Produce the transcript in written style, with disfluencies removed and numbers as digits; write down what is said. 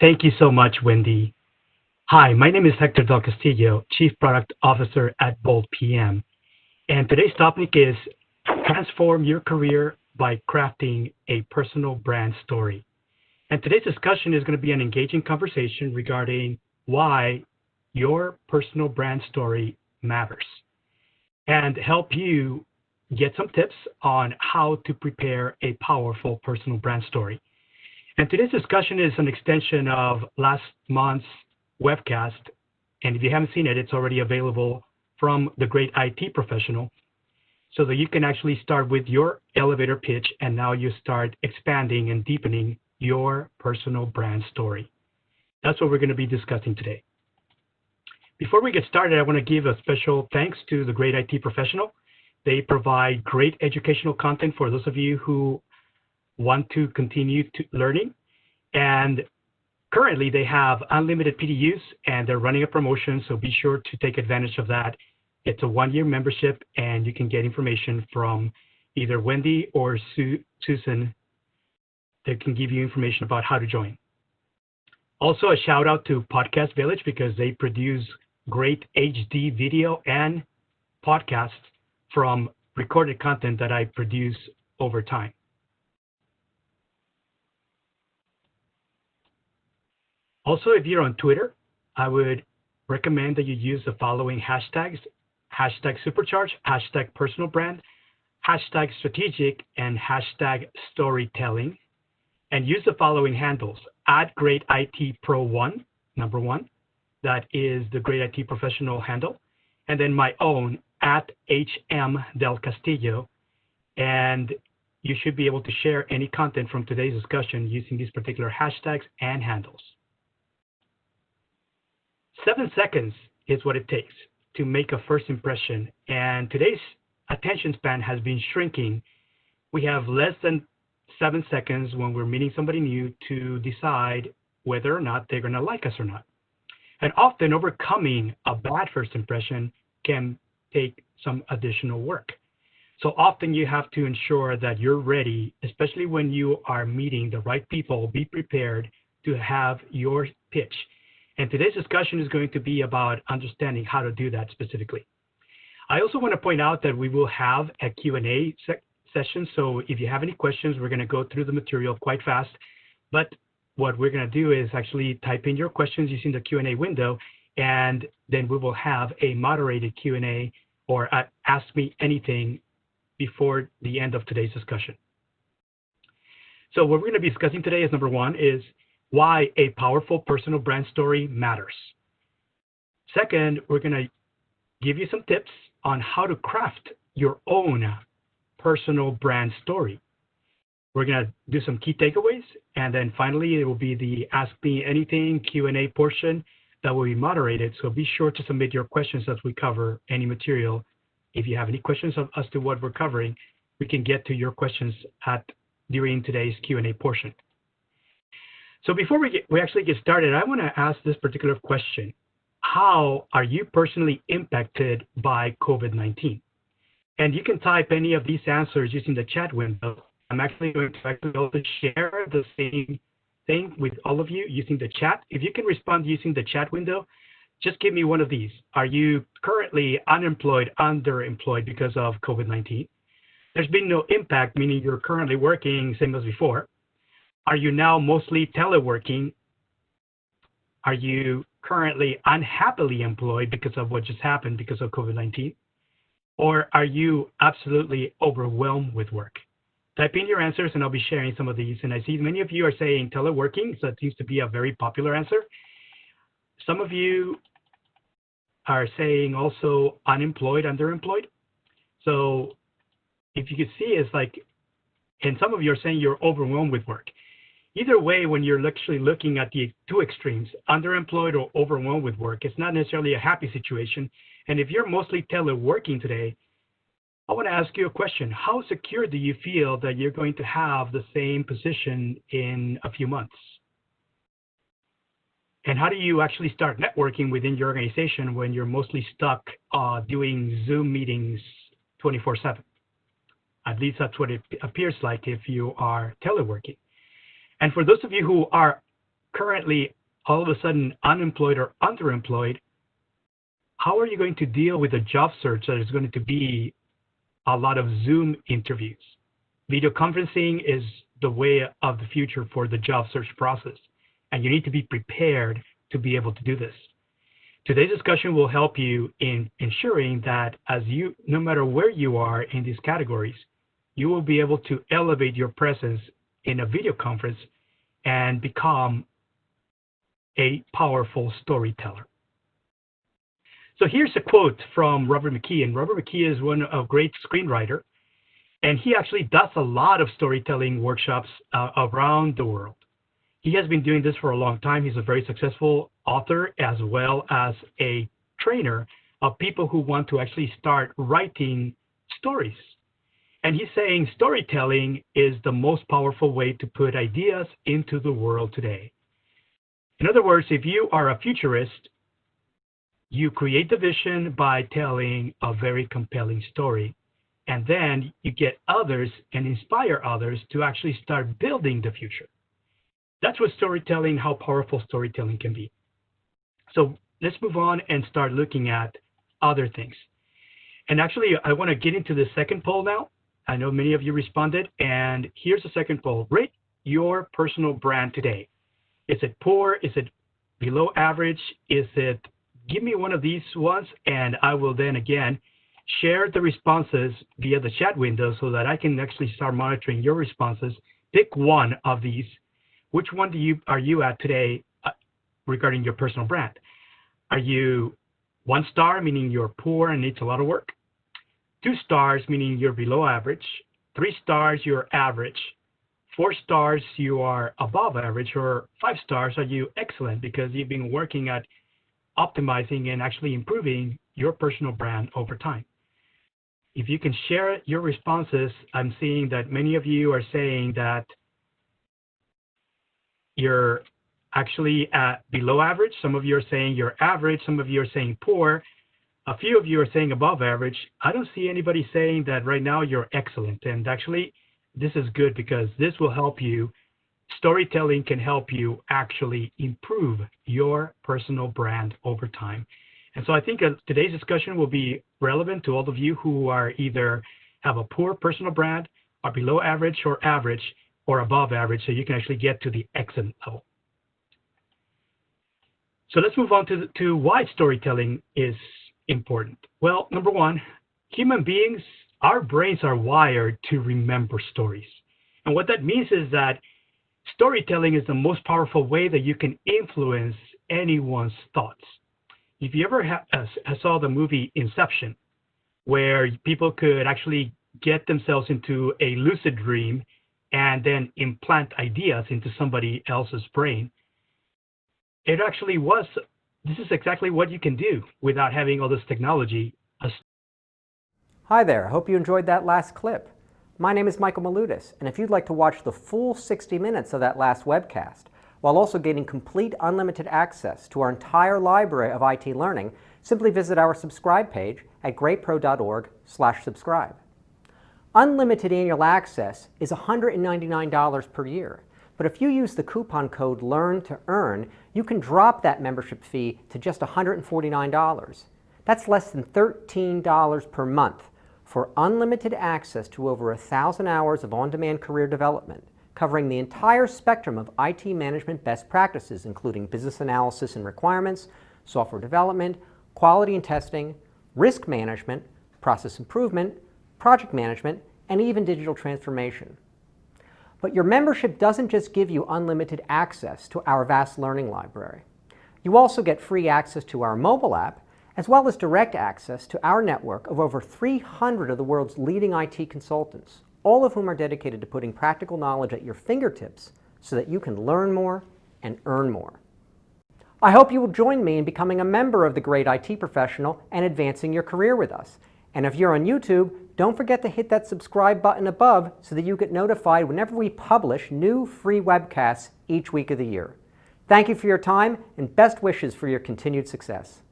Thank you so much, Wendy. Hi, my name is Hector Del Castillo, Chief Product Officer at Bold PM. And today's topic is transform your career by crafting a personal brand story. And today's discussion is going to be an engaging conversation regarding why your personal brand story matters and help you get some tips on how to prepare a powerful personal brand story. And today's discussion is an extension of last month's webcast. And if you haven't seen it, it's already available from the great IT professional so that you can actually start with your elevator pitch and now you start expanding and deepening your personal brand story. That's what we're going to be discussing today. Before we get started, I want to give a special thanks to the great IT professional. They provide great educational content for those of you who want to continue learning. And currently they have unlimited PDUs and they're running a promotion, so be sure to take advantage of that. It's a one-year membership and you can get information from either Wendy or Susan that can give you information about how to join. Also a shout out to Podcast Village because they produce great HD video and podcasts from recorded content that I produce over time. Also, if you're on Twitter, I would recommend that you use the following hashtags: hashtag supercharge, hashtag personal brand, hashtag strategic, and hashtag storytelling. And use the following handles: at Great IT Pro 1, number 1. That is the Great IT Professional handle. And then my own, at HM Del Castillo. And you should be able to share any content from today's discussion using these particular hashtags and handles. 7 seconds is what it takes to make a first impression. And today's attention span has been shrinking. We have less than 7 seconds when we're meeting somebody new to decide whether or not they're going to like us or not. And often overcoming a bad first impression can take some additional work. So often you have to ensure that you're ready, especially when you are meeting the right people. Be prepared to have your pitch. And today's discussion is going to be about understanding how to do that specifically. I also want to point out that we will have a Q&A session. So if you have any questions, we're going to go through the material quite fast. But what we're going to do is actually type in your questions using the Q&A window, and then we will have a moderated Q&A or Ask Me Anything before the end of today's discussion. So what we're going to be discussing today is number 1 is why a powerful personal brand story matters. Second, we're going to give you some tips on how to craft your own personal brand story. We're going to do some key takeaways, and then finally it will be the Ask Me Anything Q&A portion that will be moderated. So be sure to submit your questions as we cover any material. If you have any questions as to what we're covering, we can get to your questions during today's Q&A portion. So before we actually get started, I want to ask this particular question. How are you personally impacted by COVID-19? And you can type any of these answers using the chat window. I'm actually going to also share the same thing with all of you using the chat. If you can respond using the chat window, just give me one of these. Are you currently unemployed, underemployed because of COVID-19? There's been no impact, meaning you're currently working same as before. Are you now mostly teleworking? Are you currently unhappily employed because of what just happened because of COVID-19? Or are you absolutely overwhelmed with work? Type in your answers and I'll be sharing some of these. And I see many of you are saying teleworking, so it seems to be a very popular answer. Some of you are saying also unemployed, underemployed. So if you can see, it's like, and some of you are saying you're overwhelmed with work. Either way, when you're actually looking at the two extremes, underemployed or overwhelmed with work, it's not necessarily a happy situation. And if you're mostly teleworking today, I want to ask you a question. How secure do you feel that you're going to have the same position in a few months? And how do you actually start networking within your organization when you're mostly stuck doing Zoom meetings 24/7? At least that's what it appears like if you are teleworking. And for those of you who are currently all of a sudden unemployed or underemployed, how are you going to deal with a job search that is going to be a lot of Zoom interviews? Video conferencing is the way of the future for the job search process, and you need to be prepared to be able to do this. Today's discussion will help you in ensuring that no matter where you are in these categories, you will be able to elevate your presence in a video conference and become a powerful storyteller. So here's a quote from Robert McKee, and Robert McKee is a great screenwriter, and he actually does a lot of storytelling workshops around the world. He has been doing this for a long time. He's a very successful author as well as a trainer of people who want to actually start writing stories. And he's saying storytelling is the most powerful way to put ideas into the world today. In other words, if you are a futurist, you create the vision by telling a very compelling story. And then you get others and inspire others to actually start building the future. That's what storytelling, how powerful storytelling can be. So let's move on and start looking at other things. And actually, I want to get into the second poll now. I know many of you responded, and here's the second poll. Rate your personal brand today. Is it poor? Is it below average? Is it, give me one of these ones, and I will then again share the responses via the chat window so that I can actually start monitoring your responses. Pick one of these. Which one are you at today regarding your personal brand? Are you 1 star, meaning you're poor and needs a lot of work? 2 stars, meaning you're below average. 3 stars, you're average. 4 stars, you are above average. Or 5 stars, are you excellent because you've been working at optimizing and actually improving your personal brand over time? If you can share your responses, I'm seeing that many of you are saying that you're actually at below average. Some of you are saying you're average. Some of you are saying poor. A few of you are saying above average. I don't see anybody saying that right now you're excellent. And actually, this is good because this will help you. Storytelling can help you actually improve your personal brand over time. And so I think today's discussion will be relevant to all of you who are either have a poor personal brand, are below average or average, or above average, so you can actually get to the excellent level. So let's move on to why storytelling is important. Well, number one, human beings, our brains are wired to remember stories. And what that means is that storytelling is the most powerful way that you can influence anyone's thoughts. If you ever saw the movie Inception, where people could actually get themselves into a lucid dream and then implant ideas into somebody else's brain, it actually was, this is exactly what you can do without having all this technology. Hi there, I hope you enjoyed that last clip. My name is Michael Malutis, and if you'd like to watch the full 60 minutes of that last webcast, while also getting complete unlimited access to our entire library of IT learning, simply visit our subscribe page at greatpro.org/subscribe. Unlimited annual access is $199 per year, but if you use the coupon code LEARN2EARN, you can drop that membership fee to just $149. That's less than $13 per month for unlimited access to over 1,000 hours of on-demand career development, covering the entire spectrum of IT management best practices, including business analysis and requirements, software development, quality and testing, risk management, process improvement, project management, and even digital transformation. But your membership doesn't just give you unlimited access to our vast learning library. You also get free access to our mobile app, as well as direct access to our network of over 300 of the world's leading IT consultants, all of whom are dedicated to putting practical knowledge at your fingertips so that you can learn more and earn more. I hope you will join me in becoming a member of the Great IT Professional and advancing your career with us. And if you're on YouTube, don't forget to hit that subscribe button above so that you get notified whenever we publish new free webcasts each week of the year. Thank you for your time and best wishes for your continued success.